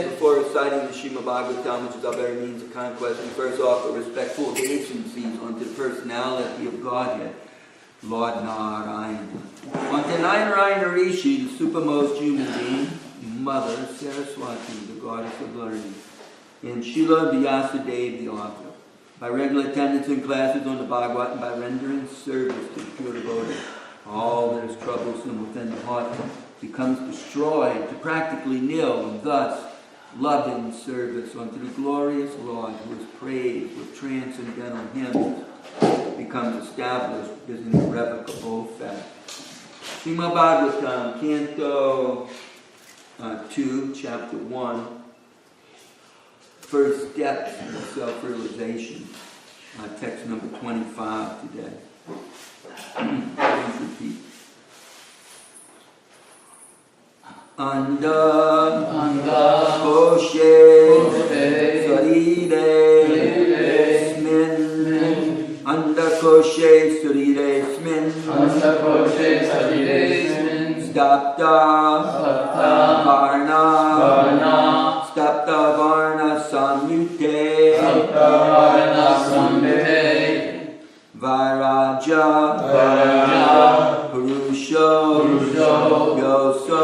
Before reciting the Srimad Bhagavatam, which is our very means of conquest, we first offer respectful obeisances unto the personality of Godhead, Lord Narayana. Unto Narayana Rishi, the supermost human being, Mother Saraswati, the goddess of learning, and Srila Vyasa Dev, the author. By regular attendance in classes on the Bhagavatam, by rendering service to the pure devotee, all that is troublesome within the heart becomes destroyed to practically nil, and thus loving service unto the glorious Lord, who is praised with transcendental hymns, becomes established as an irrevocable fact. Srimad Bhagavatam, Canto 2, Chapter 1, First Steps in Self-Realization, text number 25 today. Please repeat. Anda Koshe Sarire Smin Anda Koshe Sarire Smin Stapta Varna Stapta Varna Samyute Varaja Purusho Yoso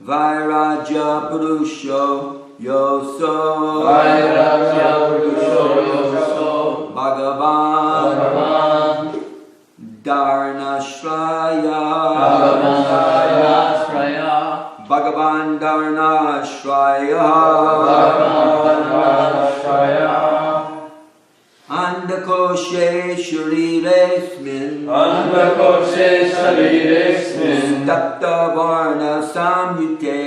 Vairaja Purusho Yoso Bhagavan Dharnashraya Bhagavan Dharnashraya Andakoshe Shariresmin Tapta Varna Samyute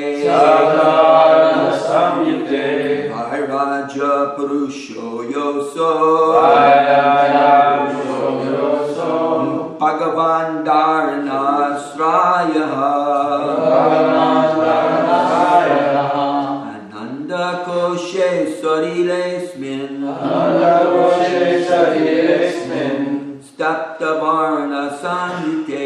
Vairaja Purusho Yoso Bhagavan Dharnasraya Ananda Koshe Sariresmin Stapta Varna Samyute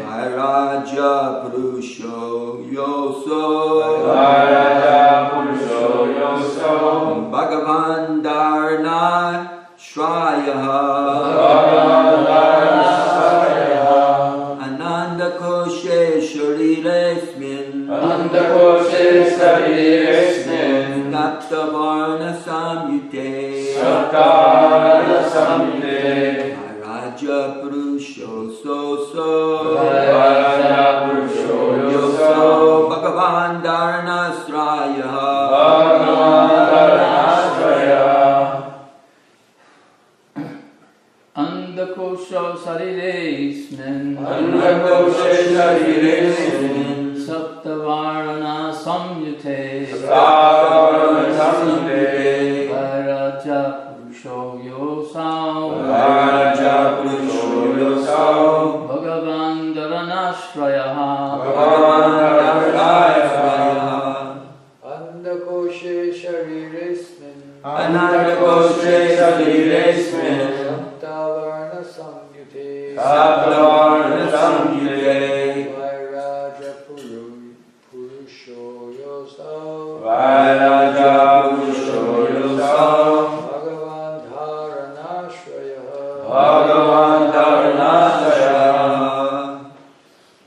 Vairaja Purusho Yoso Bhagavan Dharna Shraya Ananda Koshe Shariresmin Stapta Varna Samyute Vairaja Purusho Yoso Bhagavan Dharnasraya Andakosha Sariresmin Saptavarna Samyute Vairaja Purusho Yoso Andakoshe shariresmin Anandakoshe shariresmin Saptavarna samyute Saptavarna samyute Vairaja purusho yosav Vairaja purusho yosav Bhagavan dharanashraya Bhagavan dharanashraya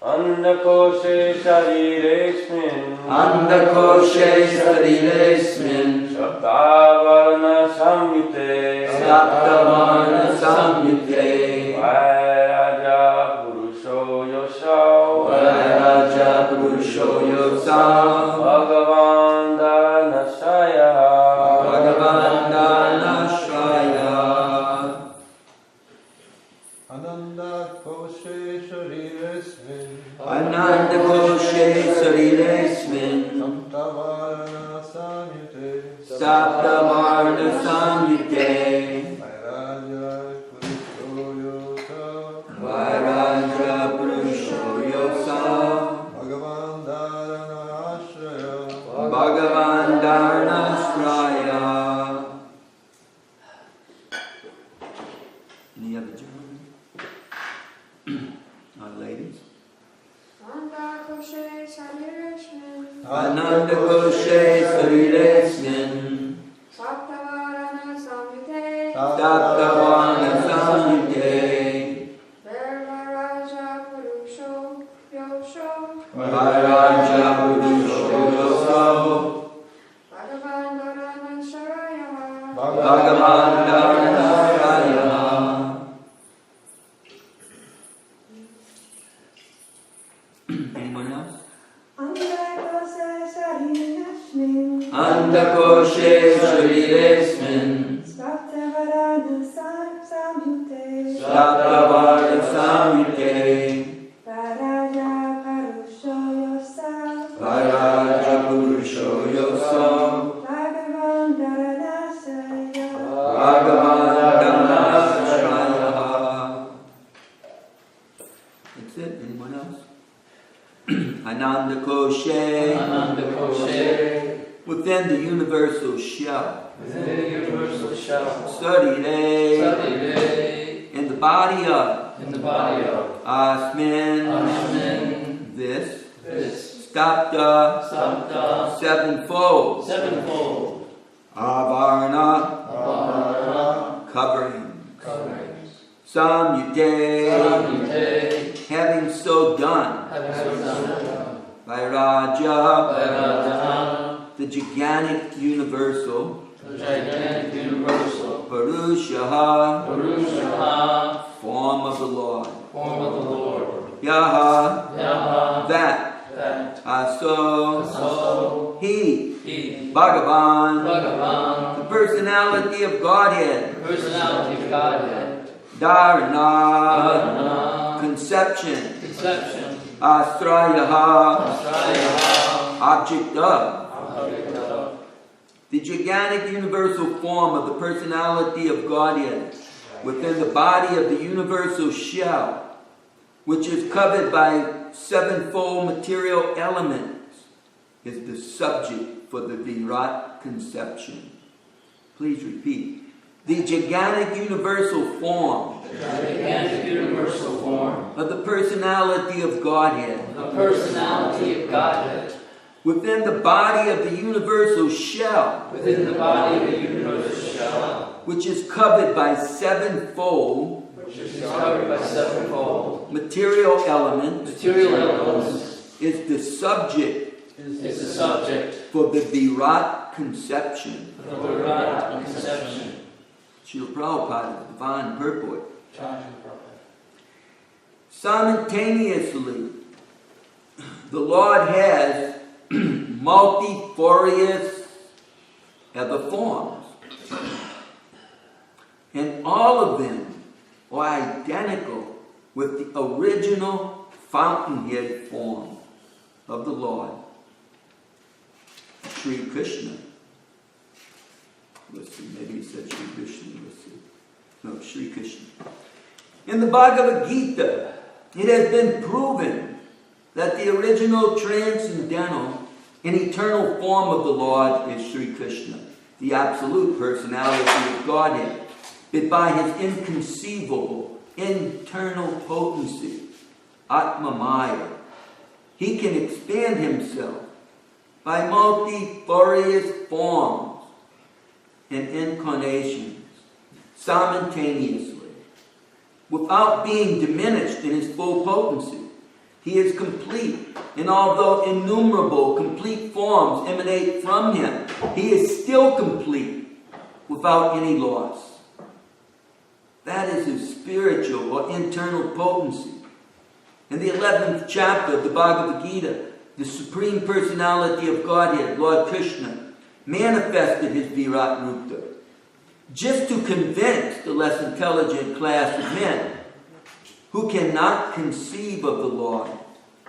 Andakoshe shariresmin Andakoshe shariresmin Saptavarna samyute Saptavarna samyute Vairaja purusho yosav Vairaja purusho yosav Bhagavan dharanashraya Bhagavan dharanashraya Anandakoshe shariresmin Anandakoshe shariresmin Saptavarna samyute Saptavarna samyute Vairaja purusho yosav Vairaja purusho yosav Bhagavan dharanashraya Bhagavan dharanashraya. Any other gentlemen? Ladies? Andakoshe shariresmin Anandakoshe shariresmin Saptavarana samyute Saptavarna samyute Vairaja purusho yosho Vairaja purusho yosav Bhagavan dharanashraya Bhagavan dharanashraya. Anyone else? Andakoshe shariresmin Andakoshe shariresmin Saptavarana samyute Saptavarna samyute Vairaja purusho yosav Vairaja purusho yosav Bhagavan dharanashraya Bhagavan dharanashraya. That's it. Anyone else? Anandakoshe. Andakoshe Within the universal shell. within the universal shell Study in the body of in the body of Asmin. This. Stapta. Sevenfold. Avarna. Covering. Samyute. Having so done. Vairaja. The gigantic universal. Purushaha. Form of the Lord. Yaha. That. Aso. He. Bhagavan. The personality of Godhead. Dharana. Conception. Astrayaha. Object of. The gigantic universal form of the personality of Godhead within the body of the universal shell, which is covered by sevenfold material elements, is the subject for the Virat conception. Please repeat. The gigantic universal form of the personality of Godhead within the body of the universal shell, which is covered by sevenfold material elements, is the subject for the Virat conception. Srila Prabhupada, Divine Purport. Simultaneously, the Lord has multifarious other forms. And all of them are identical with the original fountainhead form of the Lord, Sri Krishna. Let's see, maybe he said Sri Krishna. Let's see. No, Sri Krishna. In the Bhagavad Gita, it has been proven that the original transcendental and eternal form of the Lord is Sri Krishna, the absolute personality of Godhead, but by his inconceivable internal potency, Atma Maya, he can expand himself by multifarious forms and incarnations simultaneously, without being diminished in his full potency. He is complete, and although innumerable complete forms emanate from him, he is still complete without any loss. That is his spiritual or internal potency. In the 11th chapter of the Bhagavad Gita, the Supreme Personality of Godhead, Lord Krishna, manifested his Virat Rupa, just to convince the less intelligent class of men who cannot conceive of the Lord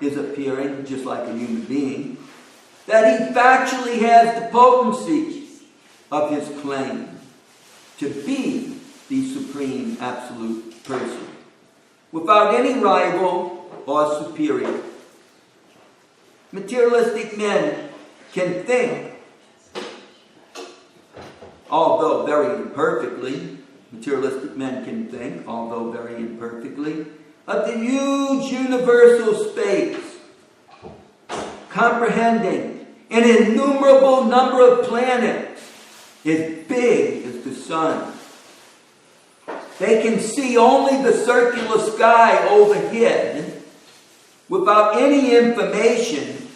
is appearing just like a human being, that he factually has the potency of his claim to be the supreme absolute person, without any rival or superior. Materialistic men can think, although very imperfectly, of the huge universal space, comprehending an innumerable number of planets as big as the sun. They can see only the circular sky overhead without any information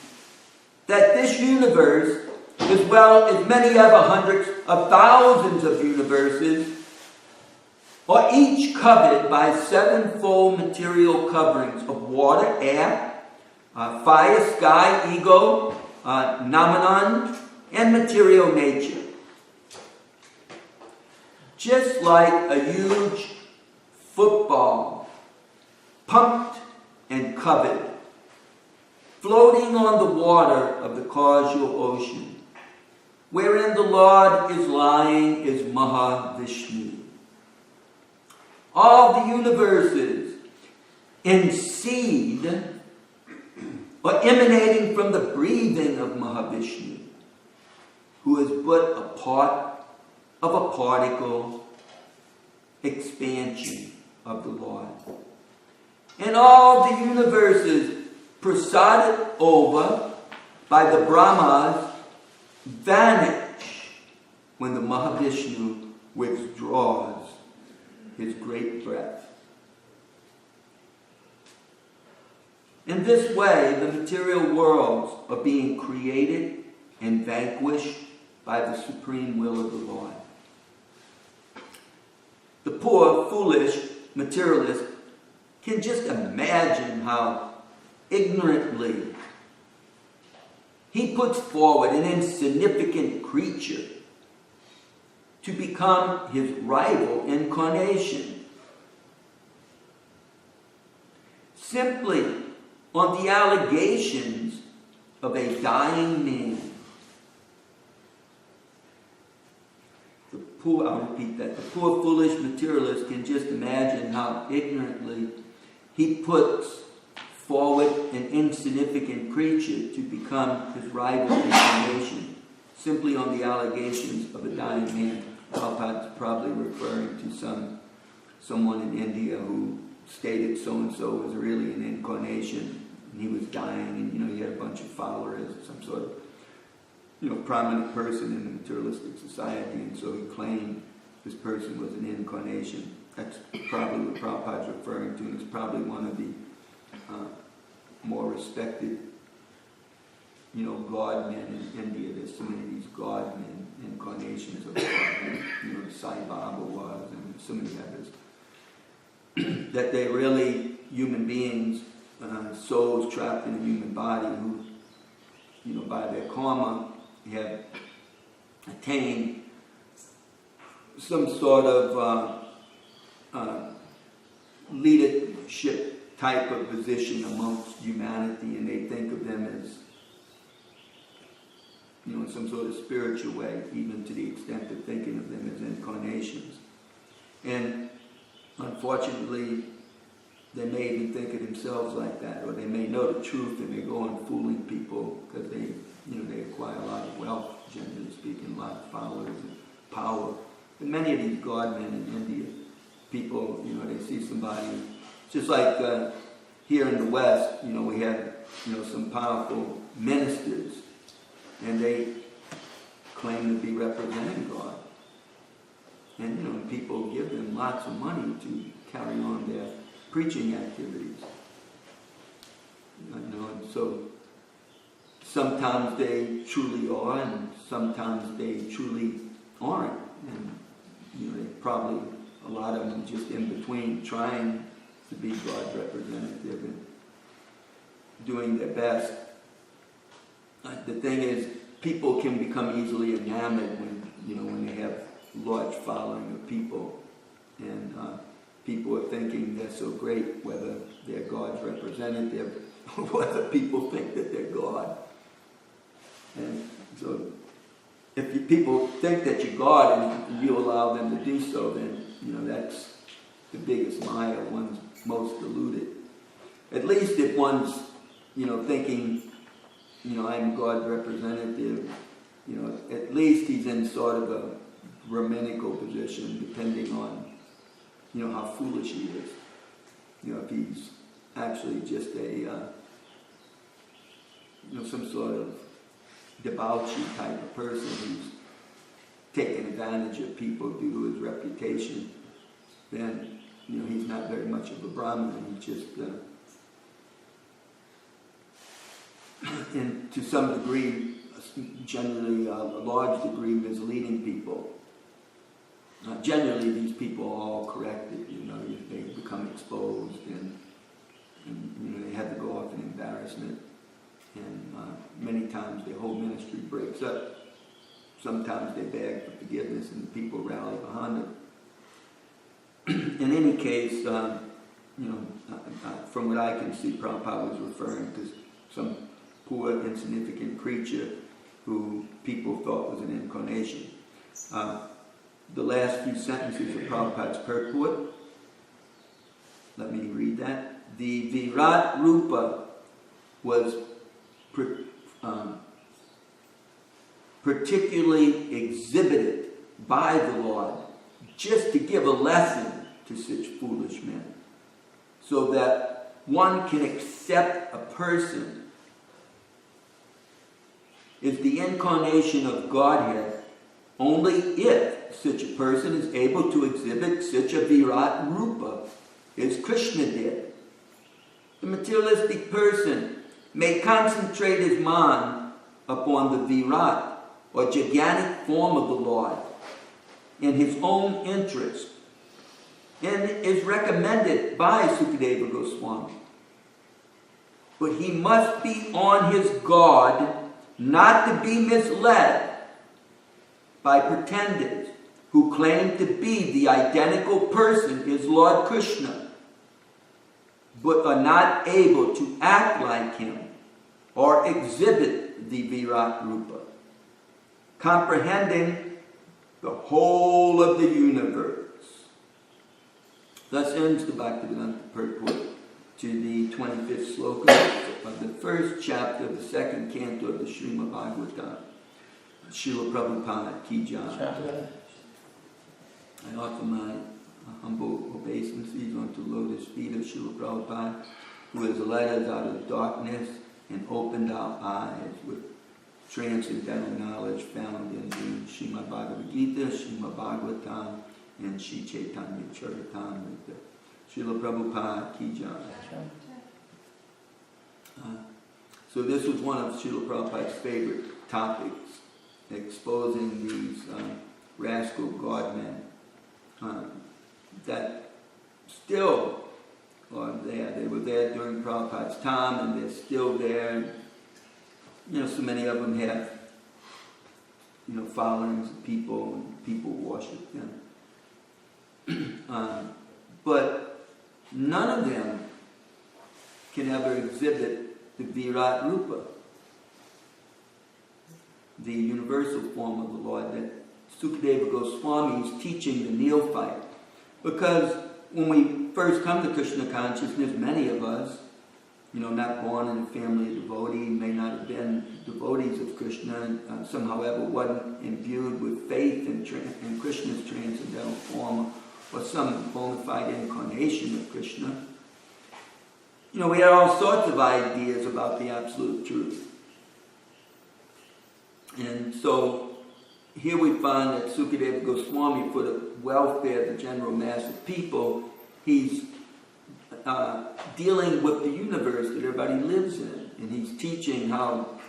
that this universe, as well as many other hundreds of thousands of universes, are each covered by sevenfold material coverings of water, air, fire, sky, ego, Namanan, and material nature. Just like a huge football, pumped and covered, floating on the water of the causal ocean, wherein the Lord is lying is Mahavishnu. All the universes in seed are emanating from the breathing of Mahavishnu, who is but a part of a particle expansion of the Lord. And all the universes presided over by the Brahmas vanish when the Mahavishnu withdraws his great breath. In this way, the material worlds are being created and vanquished by the supreme will of the Lord. The poor, foolish materialist can just imagine how ignorantly he puts forward an insignificant creature to become his rival incarnation, simply on the allegations of a dying man. I'll repeat that. The poor, foolish materialist can just imagine how ignorantly he puts forward an insignificant creature to become his rival incarnation, simply on the allegations of a dying man. Prabhupada's probably referring to someone in India who stated so-and-so was really an incarnation, and he was dying, and he had a bunch of followers, some sort of prominent person in the materialistic society, and so he claimed this person was an incarnation. That's probably what Prabhupada's referring to, and it's probably one of the more respected, God-men in India. There's so many of these God-men, incarnations of God-men, Sai Baba was, and so many others, that they're really human beings, souls trapped in a human body who, by their karma, have attained some sort of leadership type of position amongst humanity, and they think of them as, in some sort of spiritual way, even to the extent of thinking of them as incarnations. And unfortunately, they may even think of themselves like that, or they may know the truth and they go on fooling people because they, they acquire a lot of wealth, generally speaking, a lot of followers and power. And many of these God men in India, people, they see somebody, just like here in the West, we have, some powerful ministers, and they claim to be representing God. And, people give them lots of money to carry on their preaching activities. And so sometimes they truly are, and sometimes they truly aren't. And, they probably, a lot of them just in between, trying to be God's representative and doing their best. The thing is, people can become easily enamored when they have large following of people, and people are thinking they're so great, whether they're God's representative or whether people think that they're God. And so if people think that you're God and you allow them to do so, then that's the biggest Maya, one's most deluded. At least if one's thinking I'm God's representative, at least he's in sort of a Brahminical position, depending on how foolish he is. If he's actually just a some sort of debauchee type of person who's taking advantage of people due to his reputation, then he's not very much of a Brahmin. He's just and to some degree, generally a large degree, misleading people. Generally, these people are all corrected. They become exposed, and they have to go off in embarrassment. And many times their whole ministry breaks up. Sometimes they beg for forgiveness, and the people rally behind them. In any case, from what I can see, Prabhupada was referring to some poor, insignificant creature who people thought was an incarnation. The last few sentences of Prabhupada's purport, let me read that. The Virat Rupa was particularly exhibited by the Lord just to give a lesson to such foolish men, so that one can accept a person is the incarnation of Godhead only if such a person is able to exhibit such a Virat Rupa as Krishna did. The materialistic person may concentrate his mind upon the Virat or gigantic form of the Lord in his own interest, and is recommended by Sukadeva Goswami. But he must be on his guard not to be misled by pretenders who claim to be the identical person as Lord Krishna, but are not able to act like him or exhibit the Virat Rupa, comprehending the whole of the universe. Thus ends the Bhaktivedanta purport to the 25th sloka of the first chapter of the second canto of the Srimad Bhagavatam. Srila Prabhupada Ki Jai. I offer my humble obeisances unto the lotus feet of Srila Prabhupada, who has led us out of darkness and opened our eyes with transcendental knowledge found in the Srimad Bhagavad Gita, Srimad Bhagavatam, and Sri Chaitanya Charitamrita. Srila Prabhupada Ki Jai. So this was one of Srila Prabhupada's favorite topics, exposing these rascal godmen that still are there. They were there during Prabhupada's time, and they're still there. So many of them have, followings of people, and people worship them. But none of them can ever exhibit the Virat Rupa, the universal form of the Lord that Sukadeva Goswami is teaching the neophyte. Because when we first come to Krishna consciousness, many of us, not born in a family of devotees, may not have been devotees of Krishna, somehow ever wasn't imbued with faith in Krishna's transcendental form or some bona fide incarnation of Krishna. We had all sorts of ideas about the absolute truth. And so here we find that Sukadeva Goswami, for the welfare of the general mass of people, he's dealing with the universe that everybody lives in. And he's teaching how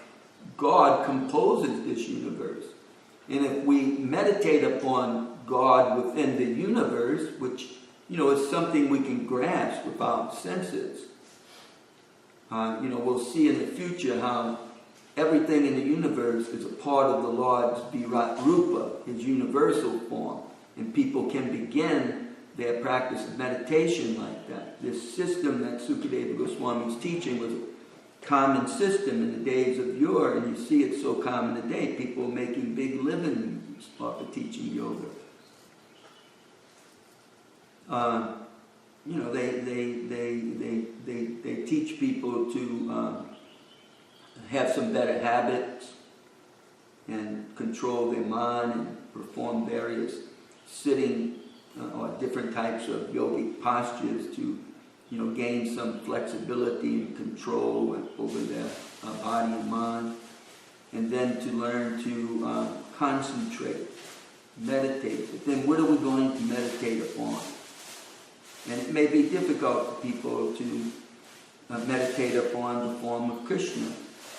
God composes this universe. And if we meditate upon God within the universe, which, is something we can grasp with our senses, we'll see in the future how everything in the universe is a part of the Lord's Virat Rupa, his universal form. And people can begin their practice of meditation like that. This system that Sukadeva Goswami is teaching was a common system in the days of yore, and you see it so common today. People are making big livings off of teaching yoga. They teach people to have some better habits and control their mind and perform various sitting or different types of yogic postures to, gain some flexibility and control over their body and mind, and then to learn to concentrate, meditate. But then what are we going to meditate upon? And it may be difficult for people to meditate upon the form of Krishna,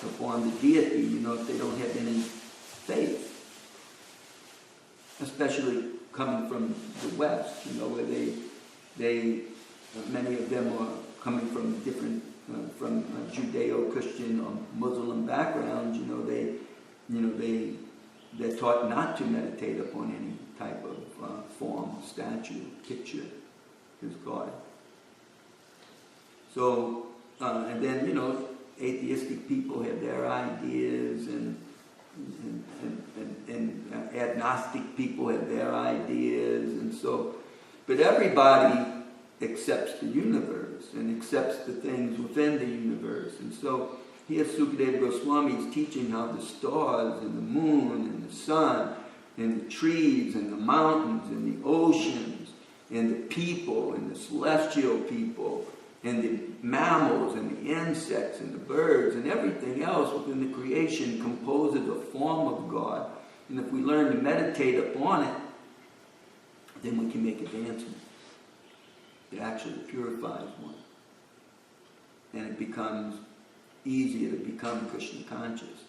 upon the deity, if they don't have any faith. Especially coming from the West, where they many of them are coming from different, from Judeo-Christian or Muslim backgrounds. They're taught not to meditate upon any type of form, statue, picture as God. So, and then atheistic people have their ideas, and agnostic people have their ideas, and so, but everybody accepts the universe and accepts the things within the universe. And so here Sukadeva Goswami is teaching how the stars and the moon and the sun and the trees and the mountains and the oceans and the people and the celestial people and the mammals and the insects and the birds and everything else within the creation composes a form of God. And if we learn to meditate upon it, then we can make advancement. It actually purifies one. And it becomes easier to become Krishna conscious.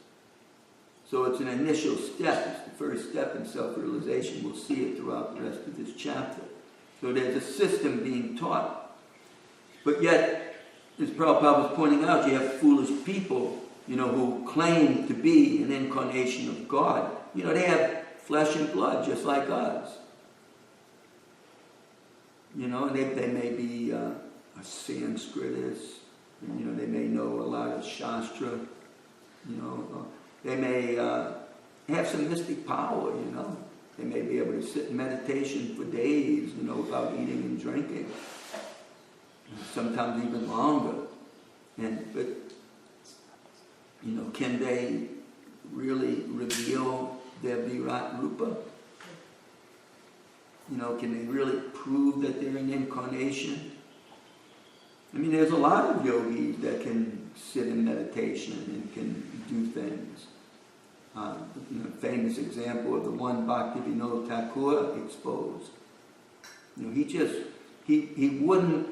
So it's an initial step. It's the first step in self-realization. We'll see it throughout the rest of this chapter. So there's a system being taught. But yet, as Prabhupada was pointing out, you have foolish people, who claim to be an incarnation of God. They have flesh and blood just like us. And they may be a Sanskritist. They may know a lot of Shastra. They may have some mystic power, They may be able to sit in meditation for days, without eating and drinking. Sometimes even longer. But can they really reveal their Virat Rupa? Can they really prove that they're an incarnation? There's a lot of yogis that can sit in meditation and can do things. Famous example of the one Bhaktivinoda Thakur exposed. He wouldn't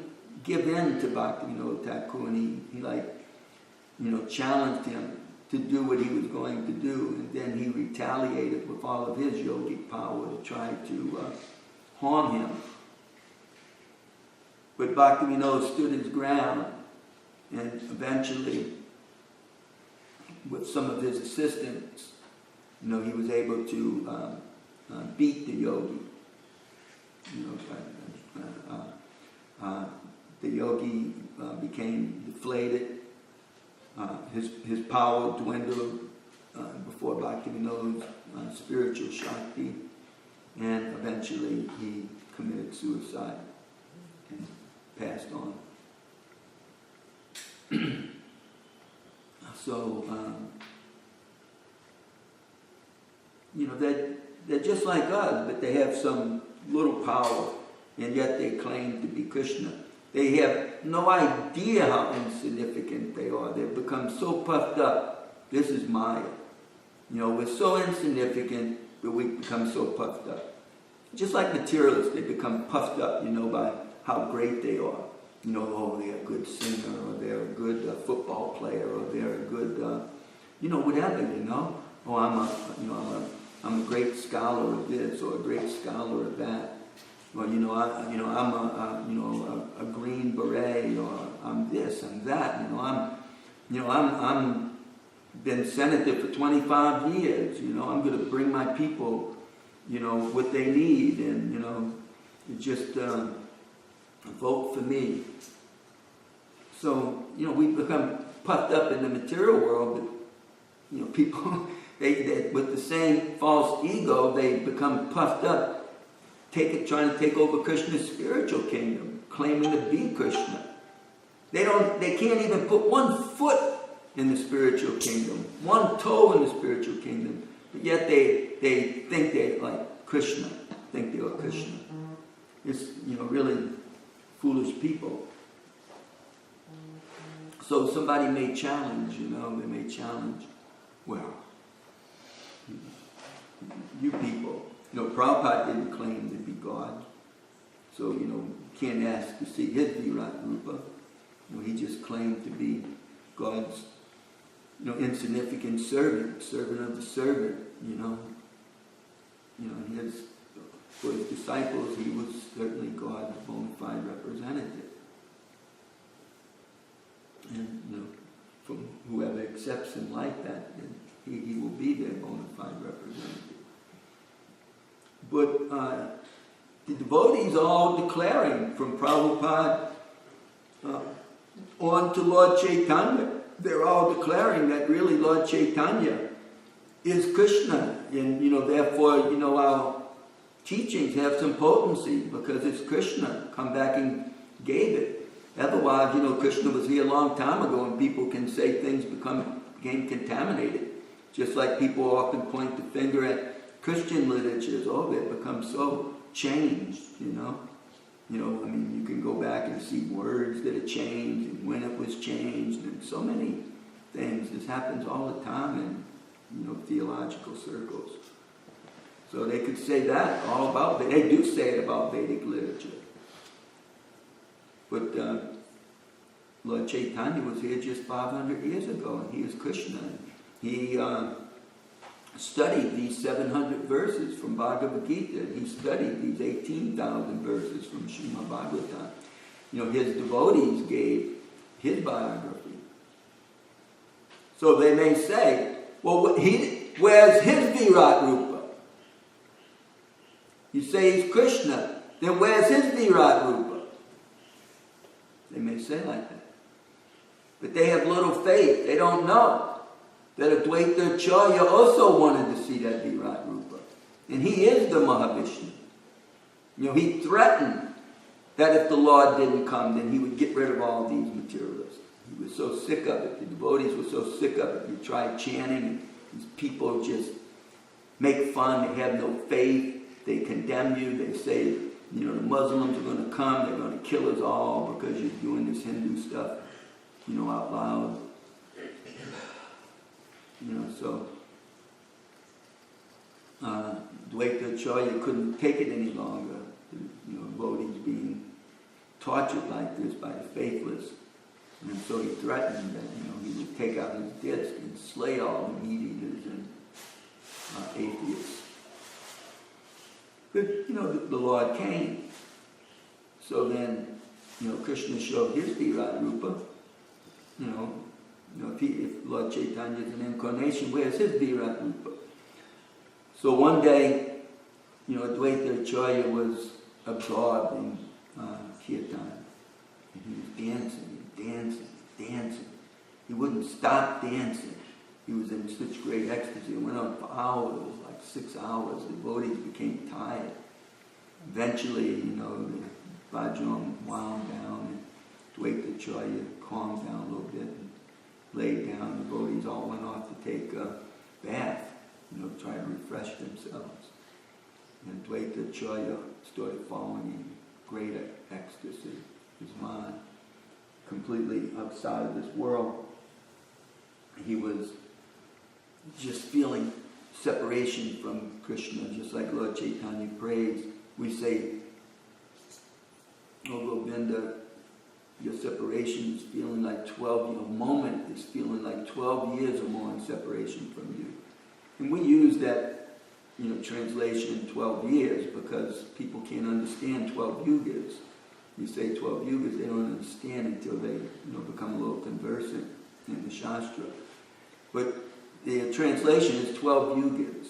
give in to Bhaktivinoda Thakur, and he challenged him to do what he was going to do, and then he retaliated with all of his yogic power to try to harm him. But Bhaktivinoda stood his ground, and eventually, with some of his assistants, he was able to beat the yogi. The yogi became deflated. His power dwindled before Bhaktivinoda's spiritual Shakti, and eventually he committed suicide. passed on. So, they're just like us, but they have some little power, and yet they claim to be Krishna. They have no idea how insignificant they are. They've become so puffed up. This is Maya. We're so insignificant, but we become so puffed up. Just like materialists, they become puffed up, by how great they are. They're a good singer, or they're a good football player, or they're a good, whatever, Oh, I'm a great scholar of this, or a great scholar of that. Or, I'm a green beret, or I'm this, I'm that. I'm been senator for 25 years. I'm going to bring my people, what they need, and just vote for me. So we become puffed up in the material world, but people they with the same false ego, they become puffed up, trying to take over Krishna's spiritual kingdom, claiming to be Krishna. They can't even put one foot in the spiritual kingdom, one toe in the spiritual kingdom, but yet they think they're like Krishna, think they are Krishna. It's really foolish people. So somebody may challenge, they may challenge, well, you people, Prabhupada didn't claim to be God, so can't ask to see his Virat Rupa. He just claimed to be God's insignificant servant of the servant. And for his disciples, he was certainly God's bona fide representative. And from whoever accepts him like that, then he will be their bona fide representative. But the devotees are all declaring, from Prabhupada on to Lord Chaitanya, they're all declaring that really Lord Chaitanya is Krishna, and therefore our teachings have some potency because it's Krishna come back and gave it. Otherwise, Krishna was here a long time ago, and people can say things became contaminated. Just like people often point the finger at Christian literatures. Oh, they've become so changed, you can go back and see words that are changed and when it was changed and so many things. This happens all the time in, theological circles. So they could say that all about, they do say it about Vedic literature. But Lord Chaitanya was here just 500 years ago, and he is Krishna. He studied these 700 verses from Bhagavad Gita. He studied these 18,000 verses from Srimad Bhagavatam. His devotees gave his biography. So they may say, well, where's his Virat Rupa? You say he's Krishna, then where's his Virat Rupa? They may say like that. But they have little faith. They don't know that Advaita Acharya also wanted to see that Virat Rupa. And he is the Mahavishnu. He threatened that if the Lord didn't come, then he would get rid of all these materialists. He was so sick of it. The devotees were so sick of it. He tried chanting, and these people just make fun. They have no faith. They condemn you. They say, the Muslims are going to come. They're going to kill us all because you're doing this Hindu stuff, out loud. So Dvaita Acharya couldn't take it any longer. Devotees being tortured like this by the faithless. And so he threatened that, he would take out his disc and slay all the meat eaters and atheists. But, the Lord came. So then, Krishna showed his Virat Rupa. If Lord Chaitanya is an incarnation, where's his Virat Rupa? So one day, Advaita Acharya was absorbed in kirtan. And he was dancing. He wouldn't stop dancing. He was in such great ecstasy. It went on for hours, like 6 hours. The devotees became tired. Eventually, the Bajram wound down, and Dvaitacharya calmed down a little bit and laid down. The devotees all went off to take a bath, try to refresh themselves. And Dvaitacharya started falling in great ecstasy. His mind completely outside of this world. He was just feeling separation from Krishna, just like Lord Chaitanya prays. We say, "Oh Govinda, your separation is feeling like 12, your moment is feeling like 12 years or more in separation from you." And we use that, translation 12 years because people can't understand 12 yugas. You say 12 yugas, they don't understand until they, become a little conversant in the Shastra. But the translation is 12 yugas.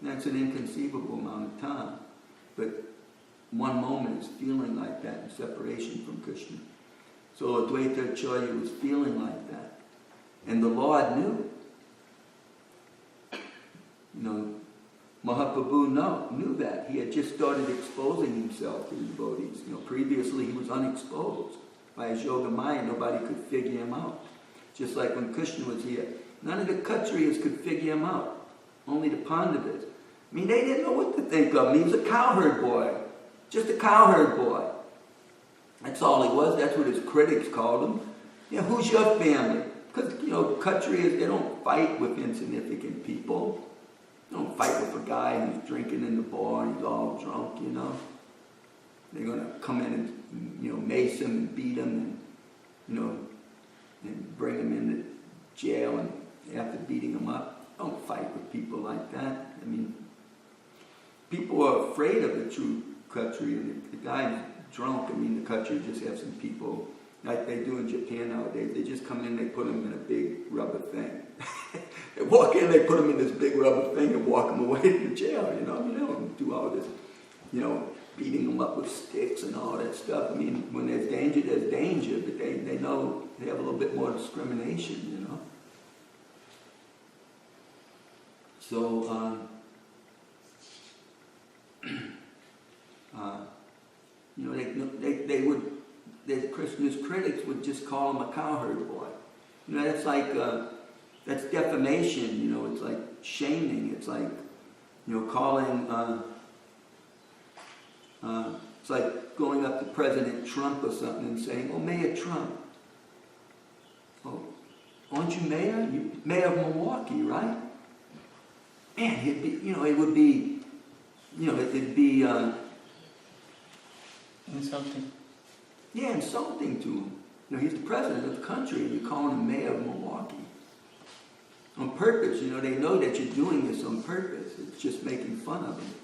That's an inconceivable amount of time. But one moment is feeling like that in separation from Krishna. So Advaita Acharya was feeling like that. And the Lord knew. Mahaprabhu knew that. He had just started exposing himself to the devotees. Previously he was unexposed. By his yoga maya, nobody could figure him out. Just like when Krishna was here. None of the Kshatriyas could figure him out. Only the Pandavas. They didn't know what to think of him. He was a cowherd boy. Just a cowherd boy. That's all he was. That's what his critics called him. Who's your family? Because, Kshatriyas, they don't fight with insignificant people. They don't fight with a guy who's drinking in the bar and he's all drunk, They're going to come in and, mace him and beat him and, and bring him into jail and after beating him up. Don't fight with people like that. People are afraid of the true Kshatriya. And if the guy's drunk, the Kshatriya just have some people, like they do in Japan nowadays. They just come in, they put him in a big rubber thing. They walk in, they put him in this big rubber thing and walk him away to jail, They don't do all this, beating them up with sticks and all that stuff. When there's danger, but they know they have a little bit more discrimination, So, Krishna's critics would just call him a cowherd boy. That's like, that's defamation, it's like shaming, it's like, calling, it's like going up to President Trump or something and saying, "Oh, Mayor Trump, oh, aren't you mayor? You mayor of Milwaukee, right?" Man, it'd be, it would be, it'd be, Insulting. Yeah, insulting to him. He's the president of the country and you're calling him mayor of Milwaukee. On purpose, they know that you're doing this on purpose. It's just making fun of him.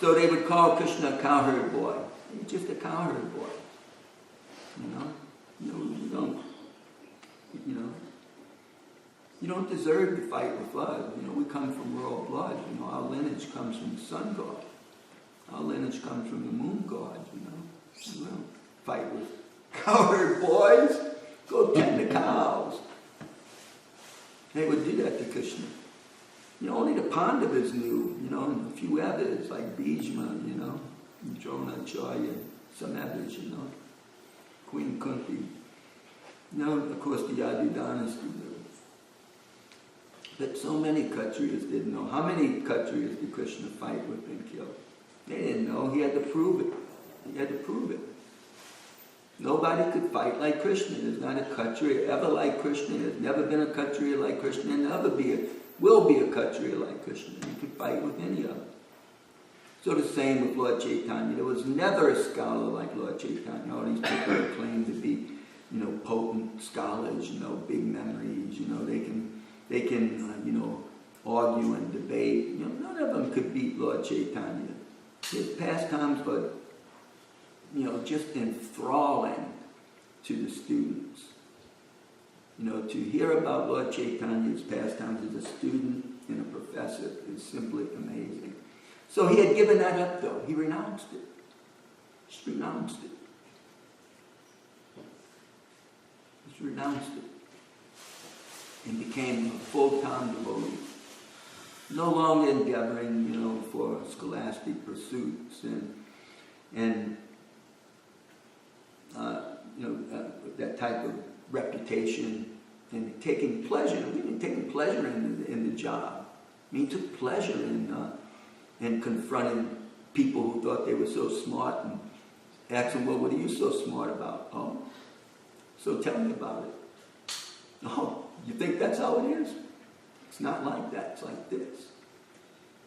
So they would call Krishna a cowherd boy. He's just a cowherd boy. You don't deserve to fight with us. We come from royal blood. Our lineage comes from the sun god. Our lineage comes from the moon god. We don't fight with cowherd boys. Go tend the cows. They would do that to Krishna. Only the Pandavas knew, and a few others like Bhishma, and Dronacharya, some others, Queen Kunti. Of course the Yadu dynasty knew. But so many Kshatriyas didn't know. How many Kshatriyas did Krishna fight with and kill? They didn't know. He had to prove it. Nobody could fight like Krishna. There's not a Kshatriya ever like Krishna. There's never been a Kshatriya like Krishna, and never will be a Kshatriya like Krishna. You could fight with any of them. So the same with Lord Chaitanya. There was never a scholar like Lord Chaitanya. All these people that claim to be, potent scholars, big memories, they can, argue and debate. None of them could beat Lord Chaitanya. His pastimes were, just enthralling to the students. To hear about Lord Chaitanya's pastimes as a student and a professor is simply amazing. So he had given that up, though. He renounced it. Just renounced it. And became a full-time devotee. No longer endeavoring, for scholastic pursuits and that type of reputation and taking pleasure. We didn't take pleasure in the job. He took pleasure in confronting people who thought they were so smart and asking, well, what are you so smart about? Oh, so tell me about it. Oh, you think that's how it is? It's not like that. It's like this.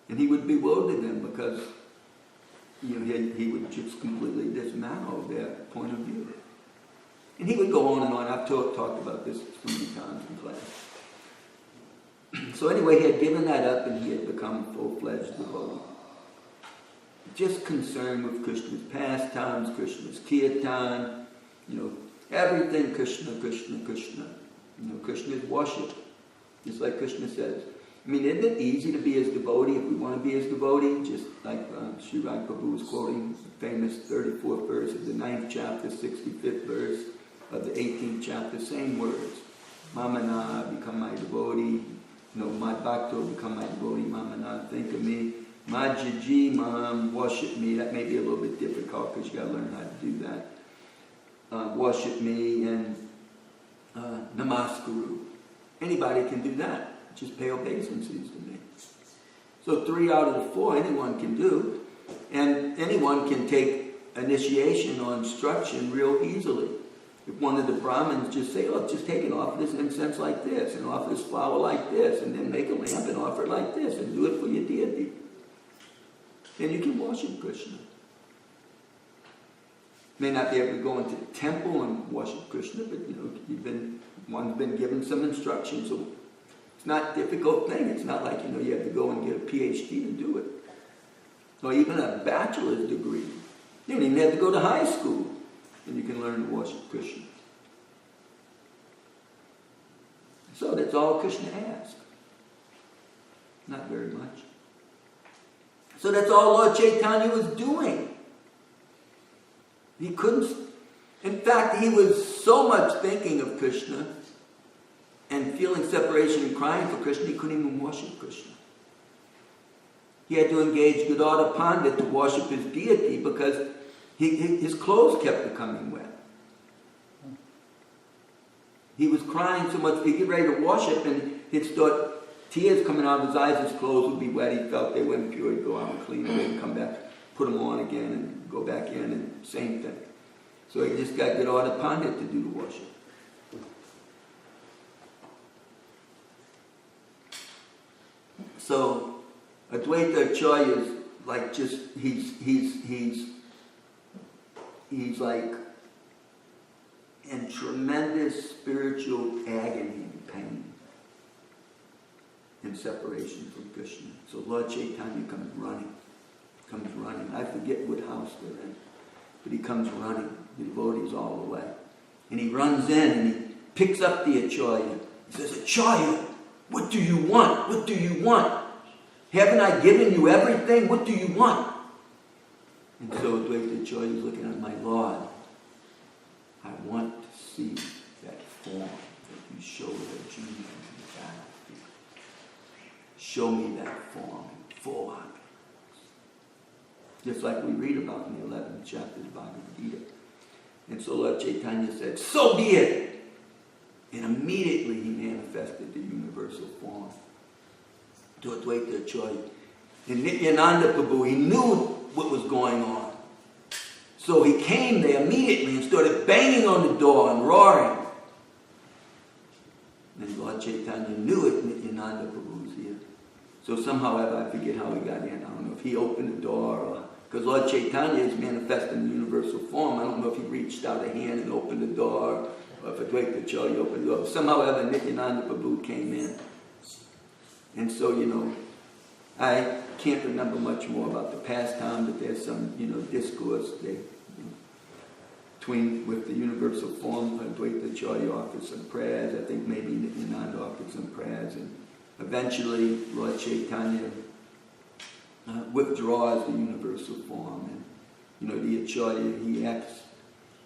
And he would bewilder them because he would just completely dismantle their point of view. And he would go on and on. I've talked about this so many times in class. So anyway, he had given that up and he had become a full-fledged devotee. Just concerned with Krishna's pastimes, Krishna's kirtan, everything Krishna, Krishna, Krishna. Krishna's worship. Just like Krishna says. I mean, isn't it easy to be his devotee if we want to be his devotee? Just like Srimad Prabhu was quoting the famous 34th verse of the 9th chapter, 65th verse of the 18th chapter, same words. Mamana, become my devotee. My bhakto, become my devotee. Mamana, think of me. Majaji, Mam, worship me. That may be a little bit difficult because you got to learn how to do that. Worship me and namaskaru. Anybody can do that. Just pay obeisances to me. So 3 out of the 4 anyone can do. And anyone can take initiation or instruction real easily. If one of the Brahmins just say, oh, just take and offer this incense like this, and offer this flower like this, and then make a lamp and offer it like this, and do it for your deity. Then you can worship Krishna. May not be able to go into the temple and worship Krishna, but one's been given some instruction, so it's not a difficult thing. It's not like you have to go and get a PhD to do it, or even a bachelor's degree. You don't even have to go to high school, and you can learn to worship Krishna. So that's all Krishna asked. Not very much. So that's all Lord Chaitanya was doing. He couldn't. In fact, he was so much thinking of Krishna and feeling separation and crying for Krishna, he couldn't even worship Krishna. He had to engage Gadadhar Pandit to worship his deity because his clothes kept becoming wet. He was crying so much, he'd get ready to worship and he'd start tears coming out of his eyes, his clothes would be wet, he felt they weren't pure, he'd go out and clean them and come back, put them on again and go back in and same thing. So he just got Gadadhar Pandit to do the worship. So Advaita Acharya is like just he's like in tremendous spiritual agony and pain in separation from Krishna. So Lord Chaitanya comes running. I forget what house they're in, but he comes running. The devotees all the way. And he runs in and he picks up the Acharya. He says, Acharya, what do you want? What do you want? Haven't I given you everything? What do you want? And so Advaita Acharya is looking at my Lord. I want to see that form that you showed Arjuna in the battlefield. Show me that form in full opulence. Just like we read about in the 11th chapter of Bhagavad Gita. And so Lord Chaitanya said, so be it! And immediately he manifested the universal form to Advaita Acharya. And Nityananda Prabhu, he knew what was going on. So he came there immediately and started banging on the door and roaring. And Lord Chaitanya knew it, Nityananda Prabhu was here. So somehow, I forget how he got in. I don't know if he opened the door or... Because Lord Chaitanya is manifesting the universal form. I don't know if he reached out a hand and opened the door, or if Advaita Acharya opened the door. But somehow Nityananda Prabhu came in. And so, I can't remember much more about the pastime, but there's some, discourse with the universal form. Advaita Acharya offered some prayers. I think maybe Nityananda offered some prayers. And eventually, Lord Chaitanya withdraws the universal form. And, the Acharya, he asks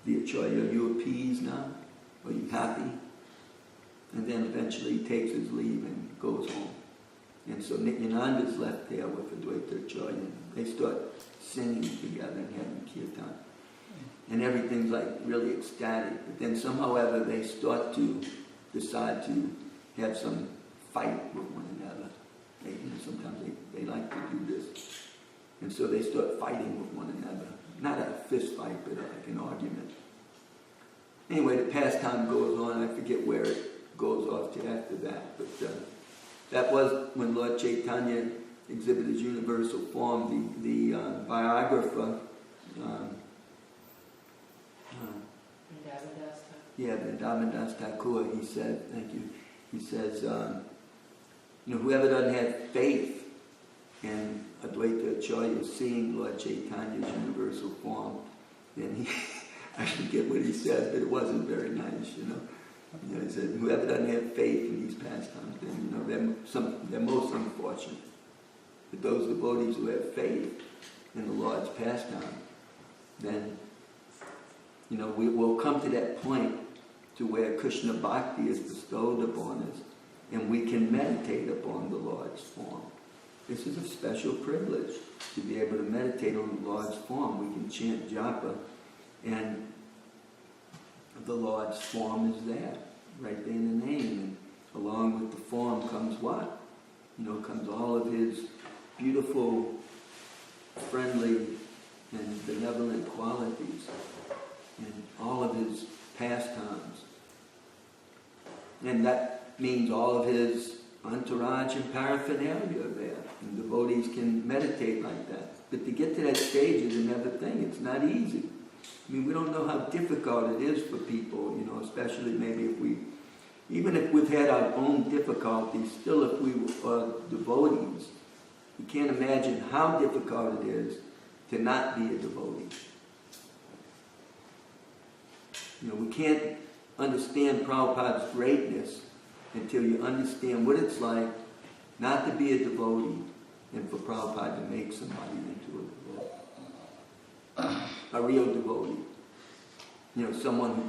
the Acharya, are you appeased now? Are you happy? And then eventually he takes his leave and goes home. And so Nityananda's left there with Advaita Acharya. They start singing together and having kirtan. And everything's like really ecstatic. But then somehow or other they start to decide to have some fight with one another. Sometimes they like to do this. And so they start fighting with one another. Not a fist fight, but like an argument. Anyway, the pastime goes on. I forget where it goes off to after that. But that was when Lord Chaitanya exhibited his universal form. The biographer, Vrindavan Thakur, he said, thank you, he says, whoever doesn't have faith in Advaita Acharya seeing Lord Chaitanya's universal form, then he, I forget what he said, but it wasn't very nice, he said, whoever doesn't have faith in these pastimes, then, they're most unfortunate. But those devotees who have faith in the Lord's pastime, then, we will come to that point to where Krishna Bhakti is bestowed upon us, and we can meditate upon the Lord's form. This is a special privilege to be able to meditate on the Lord's form. We can chant japa, and the Lord's form is there, right there in the name. And along with the form comes what? Comes all of his beautiful, friendly, and benevolent qualities, and all of his pastimes. And that means all of his entourage and paraphernalia are there. And devotees can meditate like that. But to get to that stage is another thing. It's not easy. We don't know how difficult it is for people, especially maybe even if we've had our own difficulties, still if we are devotees, we can't imagine how difficult it is to not be a devotee. We can't understand Prabhupada's greatness until you understand what it's like not to be a devotee and for Prabhupada to make somebody into a devotee. A real devotee. Someone who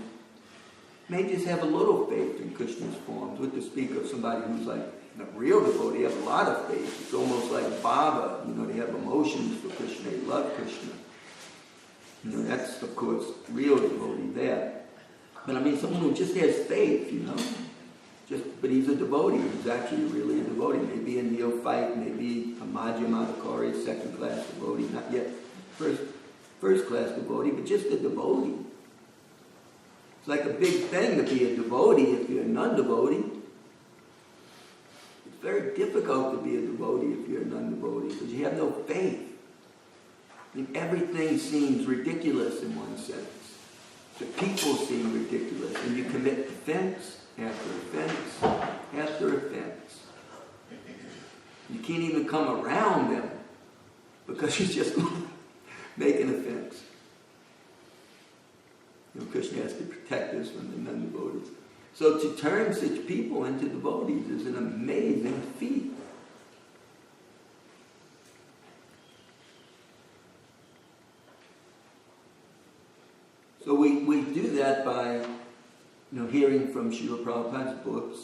may just have a little faith in Krishna's forms. What to speak of somebody who's like a real devotee, have a lot of faith. It's almost like Baba. They have emotions for Krishna. They love Krishna. That's, of course, real devotee there. But someone who just has faith, but he's a devotee. He's actually really a devotee. Maybe a neophyte, maybe a Madhyamadakari, second-class devotee, not yet first-class devotee, but just a devotee. It's like a big thing to be a devotee if you're a non-devotee. It's very difficult to be a devotee if you're a non-devotee because you have no faith. Everything seems ridiculous in one sense. The people seem ridiculous, and you commit offense after offense after offense. You can't even come around them because you just make an offense. Krishna has to protect us from the non-devotees. So to turn such people into devotees is an amazing feat. So we do that by hearing from Srila Prabhupada's books,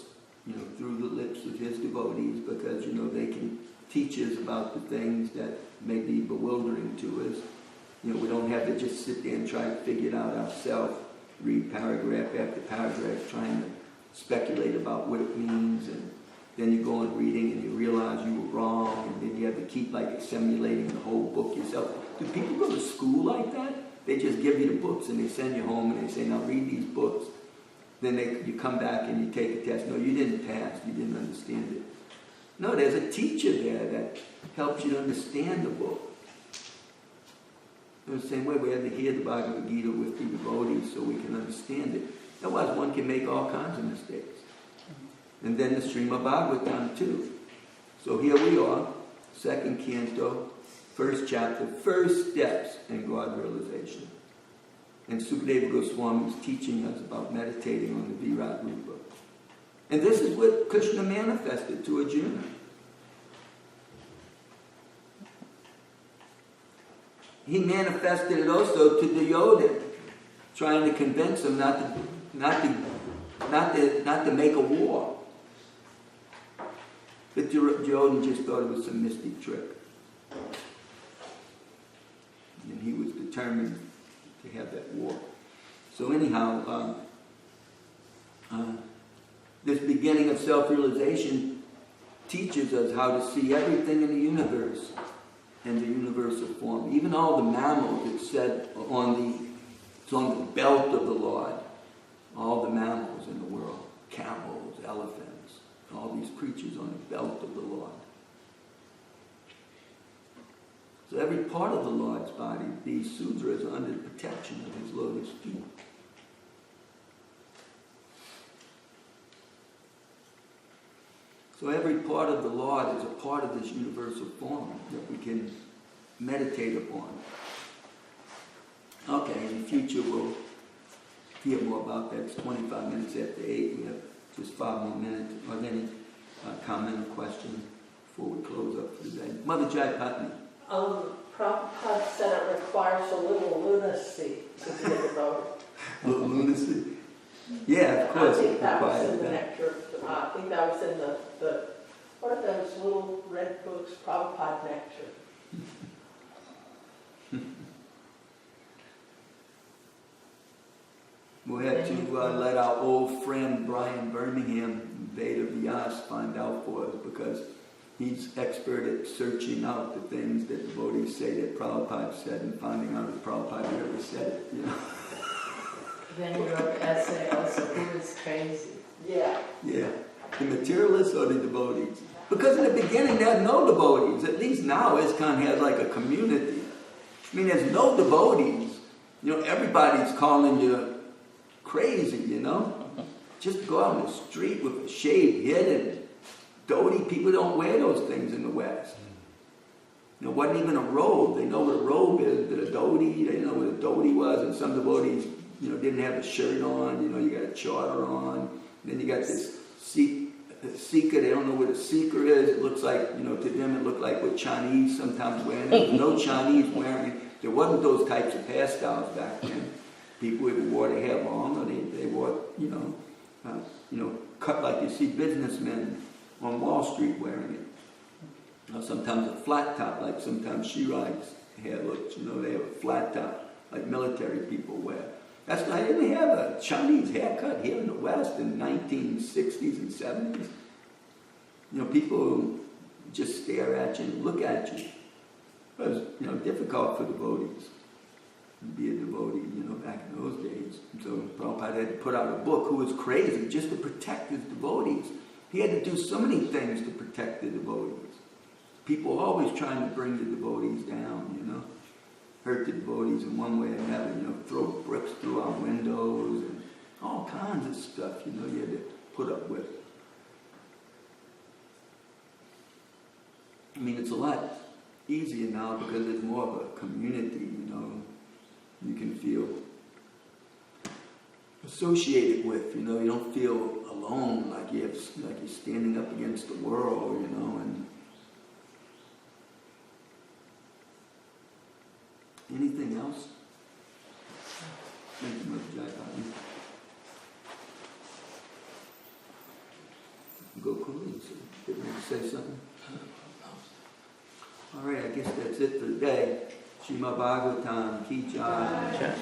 through the lips of his devotees, because they can teach us about the things that may be bewildering to us. We don't have to just sit there and try to figure it out ourselves, read paragraph after paragraph, trying to speculate about what it means, and then you go on reading and you realize you were wrong, and then you have to keep assimilating the whole book yourself. Do people go to school like that? They just give you the books and they send you home and they say, now read these books. Then you come back and you take a test. No, you didn't pass. You didn't understand it. No, there's a teacher there that helps you to understand the book. In the same way, we have to hear the Bhagavad Gita with the devotees so we can understand it. Otherwise, one can make all kinds of mistakes. And then the Srimad Bhagavatam too. So here we are, second canto, first chapter, first steps in God realization. And Sukadeva Goswami is teaching us about meditating on the Virat Rupa. And this is what Krishna manifested to Arjuna. He manifested it also to Duryodhana, trying to convince him not to make a war. But Jordan just thought it was some mystic trick. And he was determined to have that war. So anyhow, this beginning of self-realization teaches us how to see everything in the universe in the universal form. Even all the mammals, it's said it's on the belt of the Lord. All the mammals in the world, camels, elephants, all these creatures on the belt of the Lord. So every part of the Lord's body, these sudras, are under the protection of his lotus feet. So every part of the Lord is a part of this universal form that we can meditate upon. Okay, in the future we'll hear more about that. It's 25 minutes after 8. We have just 5 more minutes. Are there any comment or question before we close up for today? Mother Jai Patni. Prabhupada said it requires a little lunacy to be a devotee. Little lunacy? Yeah, of course. I think that was requires in the that. nectar. I think that was in the what are those little red books? Prabhupada nectar. We'll have to let our old friend Brian Birmingham, Veda Vyas, find out for us, because he's expert at searching out the things that devotees say that Prabhupada said and finding out if Prabhupada ever said it, you know. Then you wrote an essay also, who is crazy? Yeah. Yeah. The materialists or the devotees? Because in the beginning there are no devotees. At least now ISKCON has like a community. I mean, there's no devotees. You know, everybody's calling you crazy, you know. Just go out in the street with a shaved head and dhoti. People don't wear those things in the West. You know, it wasn't even a robe. They know what a robe is, but a dhoti, they know what a dhoti was, and some devotees, you know, didn't have a shirt on. You know, you got a charter on. Then you got this seeker. They don't know what a seeker is. It looks like, you know, to them it looked like what Chinese sometimes wearing. There was no Chinese wearing it. There wasn't those types of hairstyles back then. People either wore their hair long, or they wore, you know, cut like you see businessmen on Wall Street wearing it. You know, sometimes a flat top, like sometimes Shirai's hair looks. You know, they have a flat top, like military people wear. That's why they didn't have a Chinese haircut here in the West in the 1960s and 70s. You know, people just stare at you and look at you. It was, you know, difficult for devotees to be a devotee, you know, back in those days. And so Prabhupada had to put out a book, Who is Crazy, just to protect his devotees. He had to do so many things to protect the devotees. People always trying to bring the devotees down, you know. Hurt the devotees in one way or another, you know, throw bricks through our windows and all kinds of stuff, you know, you had to put up with. I mean, it's a lot easier now because there's more of a community, you know, you can feel associated with, you know, you don't feel alone, like you're standing up against the world, you know, and anything else? Thank you, Mother Jai. Go cool. Didn't you say something? All right, I guess that's it for today. Srimad Bhagavatam, Ki Jai.